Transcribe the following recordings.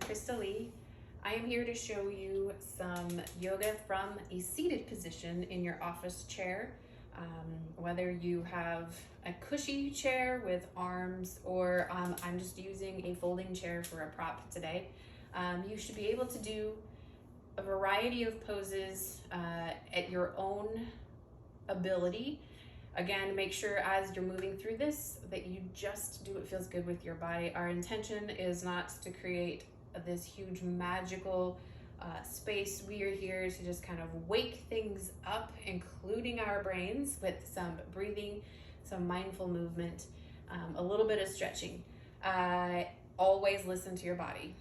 Krista Lee. I am here to show you some yoga from a seated position in your office chair. Whether you have a cushy chair with arms or I'm just using a folding chair for a prop today, you should be able to do a variety of poses at your own ability. Again, make sure as you're moving through this that you just do what feels good with your body. Our intention is not to create this huge magical space. We are here to just kind of wake things up, including our brains, with some breathing, some mindful movement, a little bit of stretching. Always listen to your body.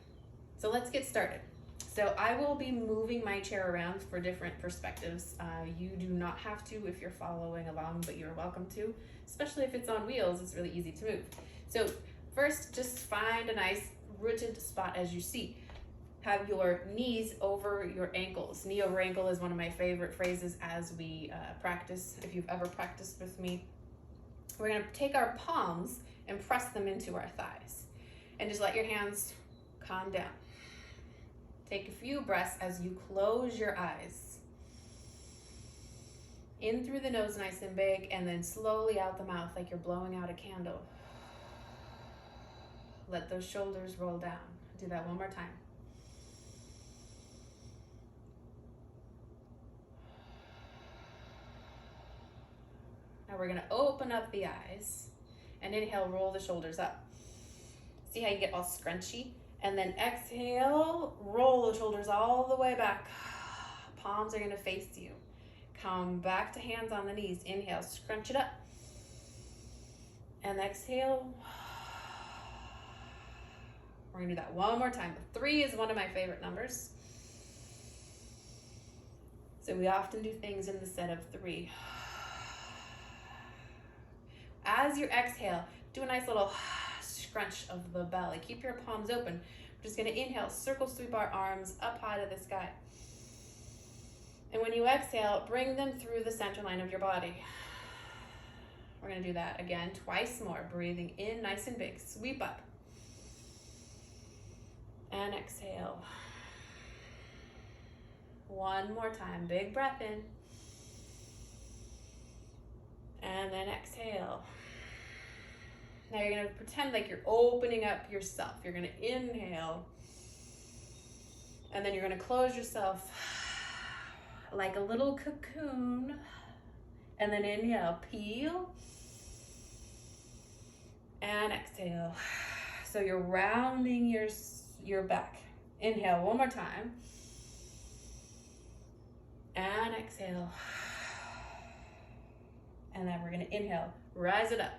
So let's get started. So I will be moving my chair around for different perspectives. You do not have to if you're following along, but you're welcome to, especially if it's on wheels. It's really easy to move. So first, just find a nice rooted spot as you see. Have your knees over your ankles. Knee over ankle is one of my favorite phrases as we practice. If you've ever practiced with me, we're gonna take our palms and press them into our thighs. And just let your hands calm down. Take a few breaths as you close your eyes. In through the nose nice and big, and then slowly out the mouth like you're blowing out a candle. Let those shoulders roll down. Do that one more time. Now we're gonna open up the eyes and inhale, roll the shoulders up. See how you get all scrunchy? And then exhale, roll the shoulders all the way back. Palms are gonna face you. Come back to hands on the knees. Inhale, scrunch it up. And exhale. We're gonna do that one more time. 3 is one of my favorite numbers. So we often do things in the set of 3. As you exhale, do a nice little scrunch of the belly. Keep your palms open. We're just gonna inhale, circle sweep our arms up high to the sky. And when you exhale, bring them through the center line of your body. We're gonna do that again twice more. Breathing in nice and big, sweep up. And exhale. One more time, big breath in. And then exhale. Now you're gonna pretend like you're opening up yourself. You're gonna inhale, and then you're gonna close yourself like a little cocoon, and then inhale, peel, and exhale. So you're rounding your back. Inhale one more time, and exhale. And then we're gonna inhale, rise it up.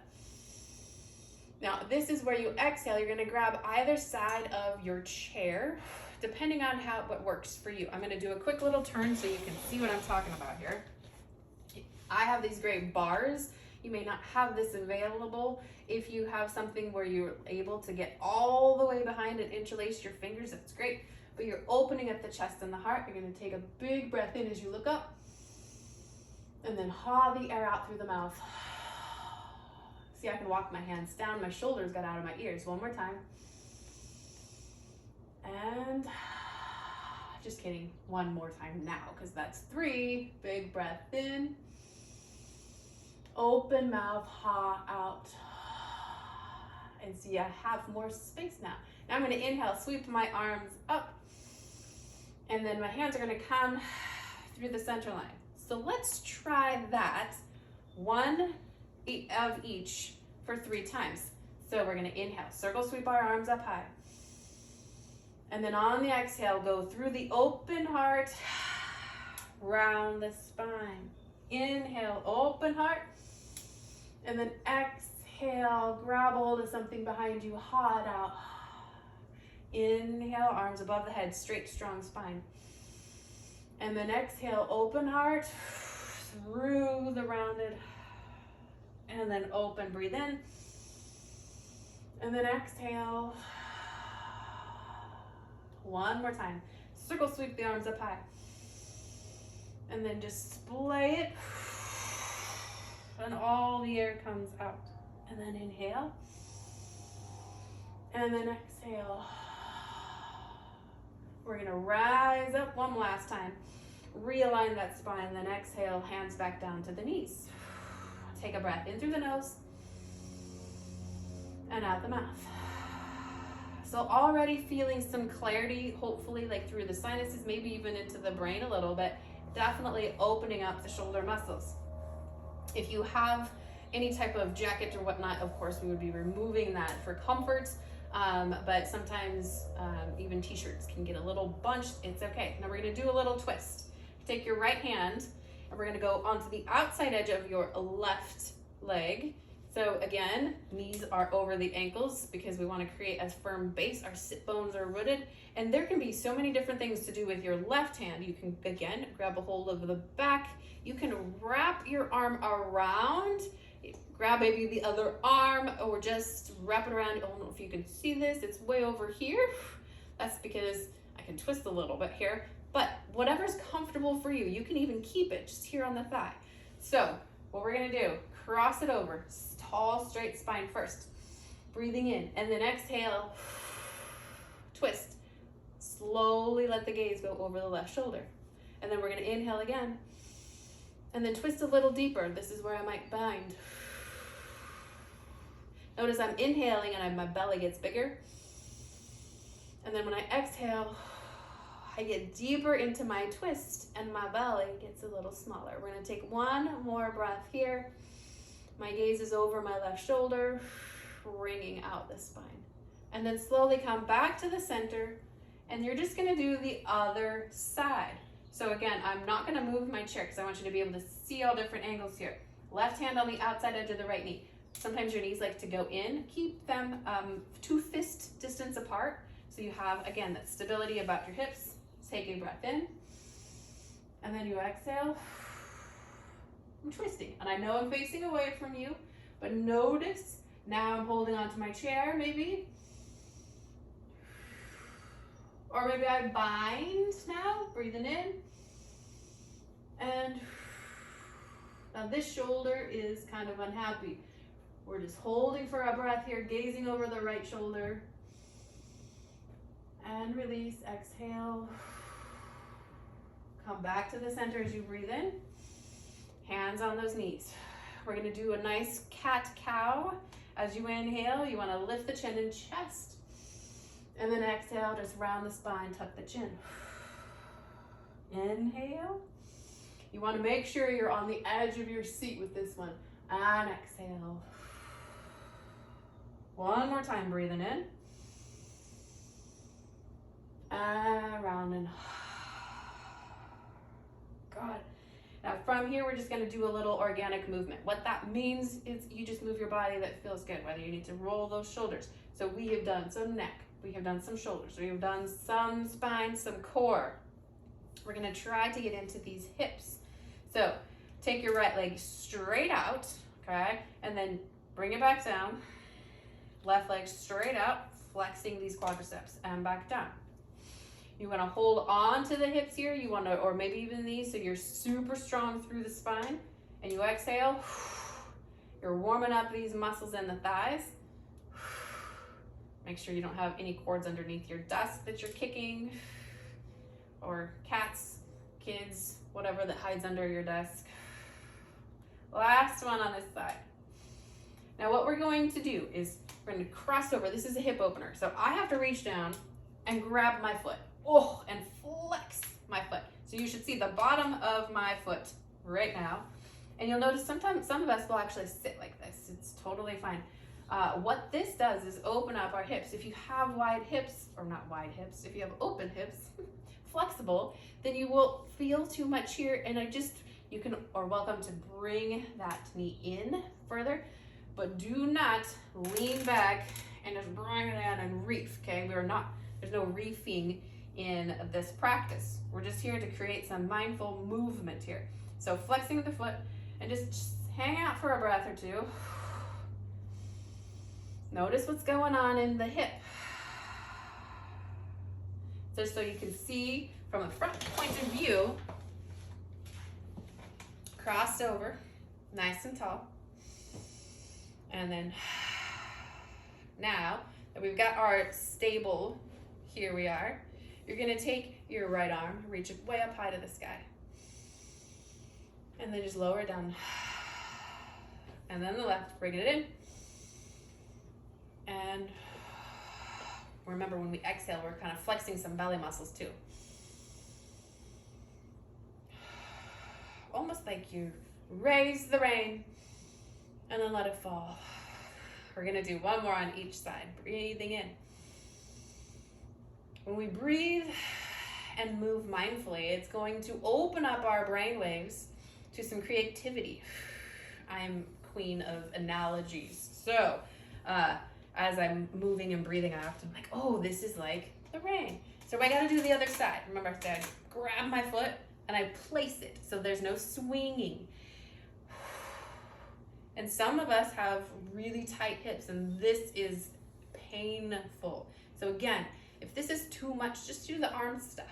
Now, this is where you exhale. You're gonna grab either side of your chair, depending on what works for you. I'm gonna do a quick little turn so you can see what I'm talking about here. I have these great bars. You may not have this available. If you have something where you're able to get all the way behind and interlace your fingers, that's great. But you're opening up the chest and the heart. You're gonna take a big breath in as you look up, and then haw the air out through the mouth. See, I can walk my hands down. My shoulders got out of my ears. One more time. And just kidding. One more time now, because that's 3. Big breath in. Open mouth, haw out. And see, I have more space now. Now I'm going to inhale, sweep my arms up. And then my hands are going to come through the center line. So let's try that. 1 of each for 3 times. So we're gonna inhale, circle sweep our arms up high. And then on the exhale, go through the open heart, round the spine. Inhale, open heart. And then exhale, grab hold of something behind you, haw it out. Inhale, arms above the head, straight, strong spine. And then exhale, open heart, through the rounded, and then open, breathe in, and then exhale. One more time. Circle sweep the arms up high. And then just splay it, and all the air comes out. And then inhale, and then exhale. We're gonna rise up one last time. Realign that spine, then exhale, hands back down to the knees. Take a breath in through the nose and out the mouth. So already feeling some clarity, hopefully like through the sinuses, maybe even into the brain a little bit, definitely opening up the shoulder muscles. If you have any type of jacket or whatnot, of course we would be removing that for comfort, but sometimes even t-shirts can get a little bunched. It's okay. Now we're gonna do a little twist. Take your right hand and we're gonna go onto the outside edge of your left leg. So again, knees are over the ankles because we want to create a firm base. Our sit bones are rooted, and there can be so many different things to do with your left hand. You can, again, grab a hold of the back. You can wrap your arm around, grab maybe the other arm, or just wrap it around. I don't know if you can see this. It's way over here. That's because I can twist a little bit here, but whatever's comfortable for you. You can even keep it just here on the thigh. So what we're gonna do, cross it over, tall, straight spine first. Breathing in, and then exhale, twist. Slowly let the gaze go over the left shoulder. And then we're gonna inhale again, and then twist a little deeper. This is where I might bind. Notice I'm inhaling and my belly gets bigger. And then when I exhale, I get deeper into my twist and my belly gets a little smaller. We're gonna take one more breath here. My gaze is over my left shoulder, wringing out the spine. And then slowly come back to the center, and you're just gonna do the other side. So again, I'm not gonna move my chair because I want you to be able to see all different angles here. Left hand on the outside edge of the right knee. Sometimes your knees like to go in. Keep them 2 fist distance apart. So you have, again, that stability about your hips. Take a breath in, and then you exhale. I'm twisting, and I know I'm facing away from you, but notice now I'm holding onto my chair, maybe. Or maybe I bind now, breathing in. And now this shoulder is kind of unhappy. We're just holding for a breath here, gazing over the right shoulder. And release, exhale. Come back to the center as you breathe in. Hands on those knees. We're gonna do a nice cat-cow. As you inhale, you wanna lift the chin and chest. And then exhale, just round the spine, tuck the chin. Inhale. You wanna make sure you're on the edge of your seat with this one. And exhale. One more time, breathing in. And round and God. Now from here, we're just gonna do a little organic movement. What that means is you just move your body that feels good, whether you need to roll those shoulders. So we have done some neck, we have done some shoulders, we have done some spine, some core. We're gonna try to get into these hips. So take your right leg straight out, okay? And then bring it back down. Left leg straight out, flexing these quadriceps, and back down. You want to hold on to the hips here. You want to, or maybe even these, so you're super strong through the spine. And you exhale. You're warming up these muscles in the thighs. Make sure you don't have any cords underneath your desk that you're kicking, or cats, kids, whatever that hides under your desk. Last one on this side. Now what we're going to do is we're going to cross over. This is a hip opener. So I have to reach down and grab my foot. Oh, and flex my foot. So you should see the bottom of my foot right now. And you'll notice sometimes some of us will actually sit like this. It's totally fine. What this does is open up our hips. If you have wide hips, or not wide hips, if you have open hips, flexible, then you will feel too much here. And you can, or welcome to bring that knee in further, but do not lean back and just bring it in and reef, okay? There's no reefing in this practice. We're just here to create some mindful movement here. So flexing the foot and just hang out for a breath or two. Notice what's going on in the hip. Just so you can see from a front point of view, crossed over, nice and tall. And then now that we've got our stable, here we are, You're gonna take your right arm, reach it way up high to the sky. And then just lower it down. And then the left, bring it in. And remember, when we exhale, we're kind of flexing some belly muscles too. Almost like you raise the rein and then let it fall. We're gonna do one more on each side, breathing in. When we breathe and move mindfully, it's going to open up our brain waves to some creativity. I'm queen of analogies. So, as I'm moving and breathing, I often like, oh, this is like the rain. So I gotta do the other side. Remember, I said, grab my foot and I place it so there's no swinging. And some of us have really tight hips, and this is painful. So again, if this is too much, just do the arm stuff.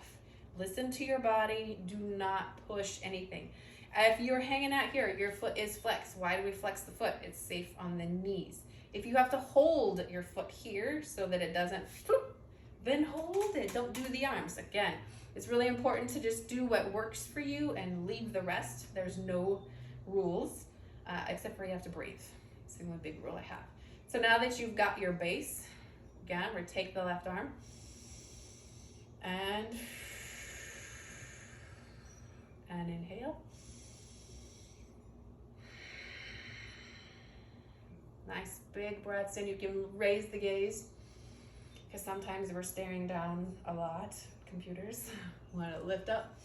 Listen to your body. Do not push anything. If you're hanging out here, your foot is flexed. Why do we flex the foot? It's safe on the knees. If you have to hold your foot here so that it doesn't, then hold it. Don't do the arms. Again, it's really important to just do what works for you and leave the rest. There's no rules, except for you have to breathe. It's the only big rule I have. So now that you've got your base, again, we're take the left arm and inhale. Nice big breaths in. You can raise the gaze because sometimes we're staring down a lot. Computers want to lift up.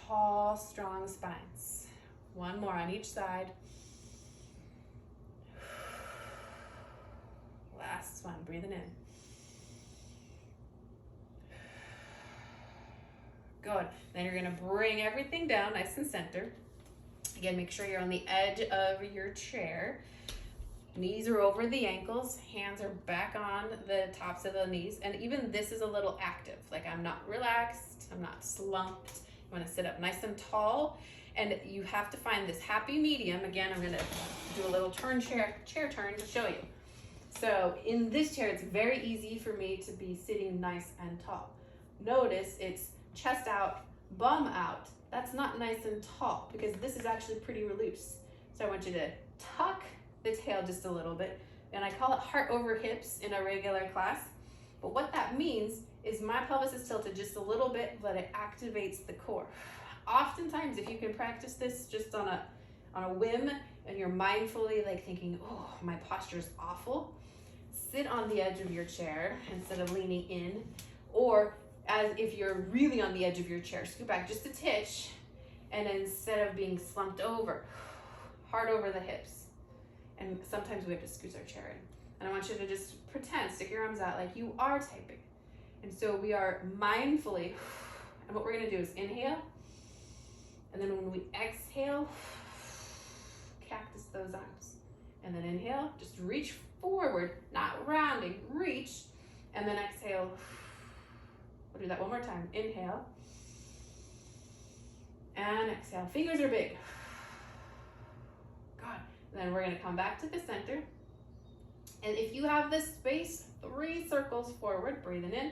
Tall, strong spines. One more on each side. Last one, breathing in. Good. Then you're gonna bring everything down nice and center. Again, make sure you're on the edge of your chair. Knees are over the ankles, hands are back on the tops of the knees, and even this is a little active. Like, I'm not relaxed, I'm not slumped. You wanna sit up nice and tall, and you have to find this happy medium. Again, I'm gonna do a little chair turn to show you. So in this chair, it's very easy for me to be sitting nice and tall. Notice it's chest out, bum out. That's not nice and tall because this is actually pretty loose. So I want you to tuck the tail just a little bit, and I call it heart over hips in a regular class. But what that means is my pelvis is tilted just a little bit, but it activates the core. Oftentimes, if you can practice this just on a whim, and you're mindfully like thinking, oh, my posture is awful, sit on the edge of your chair instead of leaning in, or as if you're really on the edge of your chair, scoot back just a titch, and instead of being slumped over, hard over the hips. And sometimes we have to scoot our chair in. And I want you to just pretend, stick your arms out like you are typing. And so we are mindfully, and what we're gonna do is inhale, and then when we exhale, cactus those arms. And then inhale, just reach forward, not rounding, reach, and then exhale. We'll do that one more time. Inhale and exhale. Fingers are big. Good. And then we're going to come back to the center. And if you have this space, 3 circles forward, breathing in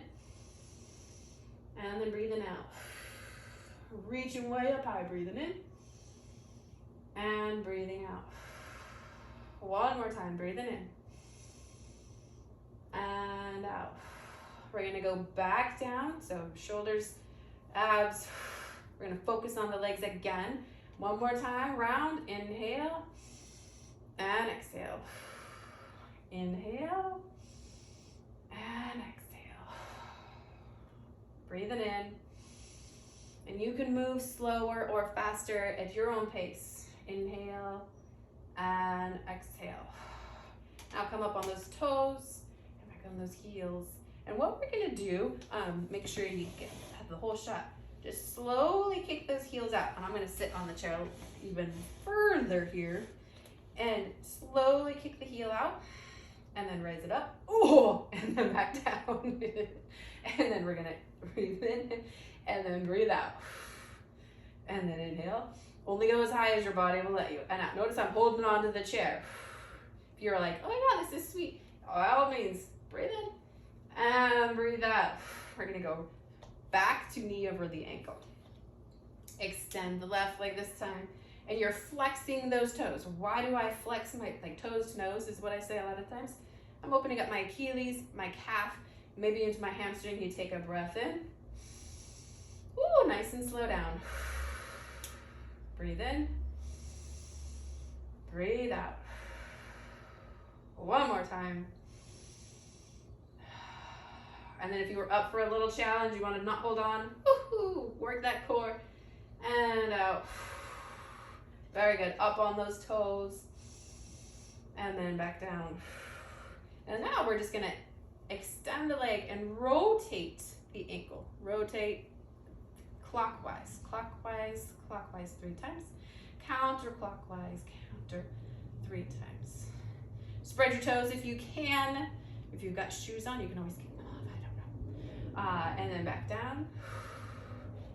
and then breathing out. Reaching way up high, breathing in and breathing out. One more time, breathing in and out. We're going to go back down, so shoulders, abs. We're going to focus on the legs again. One more time, round, inhale and exhale. Inhale and exhale. Breathing in. And you can move slower or faster at your own pace. Inhale and exhale. Now come up on those toes and back on those heels. And what we're gonna do, make sure you have the whole shot. Just slowly kick those heels out. And I'm gonna sit on the chair even further here. And slowly kick the heel out. And then raise it up. Oh, and then back down. And then we're gonna breathe in and then breathe out. And then inhale. Only go as high as your body will let you. And now, notice I'm holding on to the chair. If you're like, oh yeah, this is sweet, by all means, breathe in and And breathe out. We're gonna go back to knee over the ankle. Extend the left leg this time. And you're flexing those toes. Why do I flex my toes to nose is what I say a lot of times. I'm opening up my Achilles, my calf, maybe into my hamstring. You take a breath in. Ooh, nice and slow down. Breathe in. Breathe out. One more time. And then if you were up for a little challenge, you want to not hold on, woo-hoo, work that core, and out. Very good. Up on those toes, and then back down. And now we're just gonna extend the leg and rotate the ankle. Rotate clockwise, clockwise, clockwise 3 times. Counterclockwise, counter 3 times. Spread your toes if you can. If you've got shoes on, you can always kick them off. I don't know. And then back down.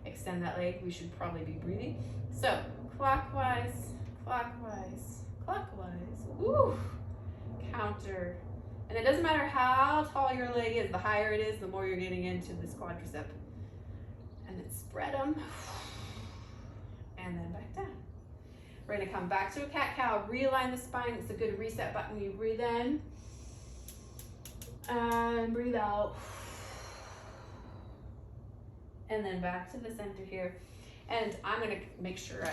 Extend that leg. We should probably be breathing. So clockwise, clockwise, clockwise. Ooh. Counter. And it doesn't matter how tall your leg is. The higher it is, the more you're getting into this quadricep. And then spread them. And then back down. We're going to come back to a cat-cow, realign the spine. It's a good reset button. You breathe in and breathe out. And then back to the center here. And I'm going to make sure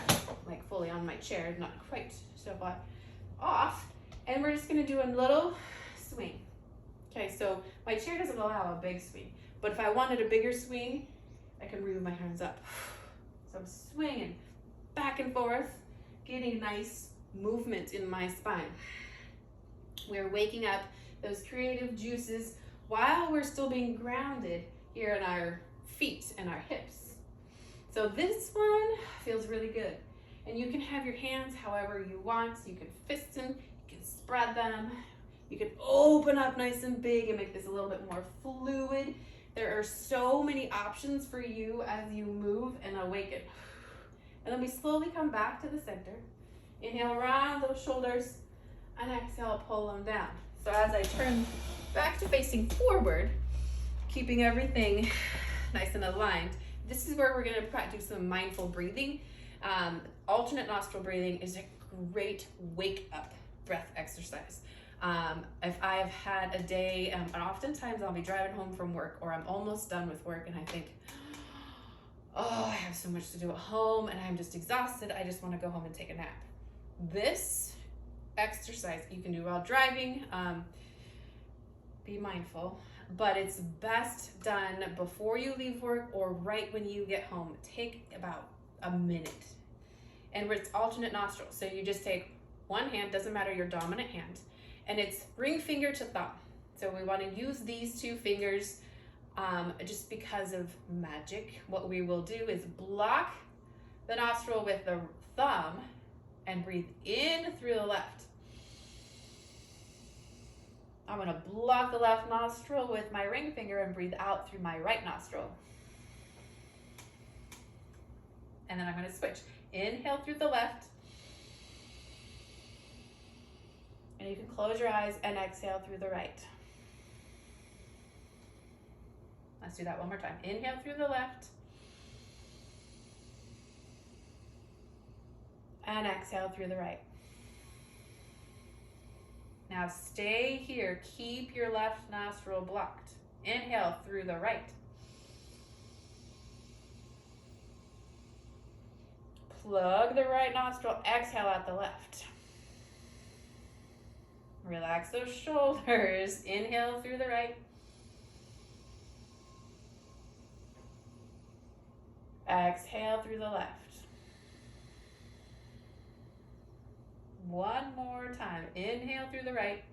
I'm fully on my chair, not quite so far off. And we're just going to do a little swing. Okay, so my chair doesn't allow a big swing. But if I wanted a bigger swing, I can move my hands up. So I'm swinging back and forth, getting nice movement in my spine. We're waking up those creative juices while we're still being grounded here in our feet and our hips. So this one feels really good. And you can have your hands however you want. You can fist them, you can spread them, you can open up nice and big and make this a little bit more fluid. There are so many options for you as you move and awaken. And then we slowly come back to the center. Inhale around those shoulders and exhale, pull them down. So as I turn back to facing forward, keeping everything nice and aligned, this is where we're going to practice some mindful breathing. Alternate nostril breathing is a great wake up breath exercise. If I have had a day, and oftentimes I'll be driving home from work or I'm almost done with work and I think, oh, I have so much to do at home and I'm just exhausted. I just want to go home and take a nap. This exercise you can do while driving. Be mindful, but it's best done before you leave work or right when you get home. Take about a minute. And it's alternate nostrils. So you just take one hand, doesn't matter your dominant hand, and it's ring finger to thumb. So we want to use these 2 fingers just because of magic. What we will do is block the nostril with the thumb and breathe in through the left. I'm going to block the left nostril with my ring finger and breathe out through my right nostril. And then I'm going to switch. Inhale through the left. And you can close your eyes and exhale through the right. Let's do that one more time. Inhale through the left. And exhale through the right. Now stay here. Keep your left nostril blocked. Inhale through the right. Plug the right nostril. Exhale out the left. Relax those shoulders. Inhale through the right. Exhale through the left. One more time. Inhale through the right.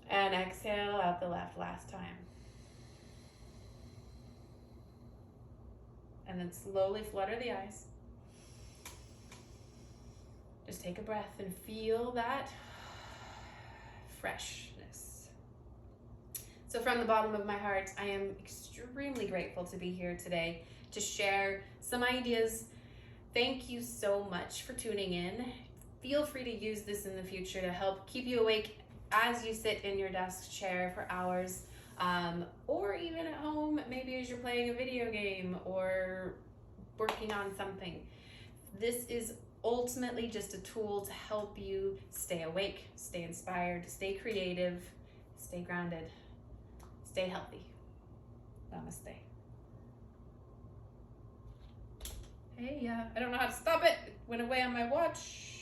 And exhale out the left last time. And then slowly flutter the eyes. Just take a breath and feel that freshness. So from the bottom of my heart, I am extremely grateful to be here today to share some ideas. Thank you so much for tuning in. Feel free to use this in the future to help keep you awake as you sit in your desk chair for hours, or even at home, maybe as you're playing a video game or working on something. This is ultimately just a tool to help you stay awake, stay inspired, stay creative, stay grounded, stay healthy. Namaste. Hey, I don't know how to stop it. It went away on my watch.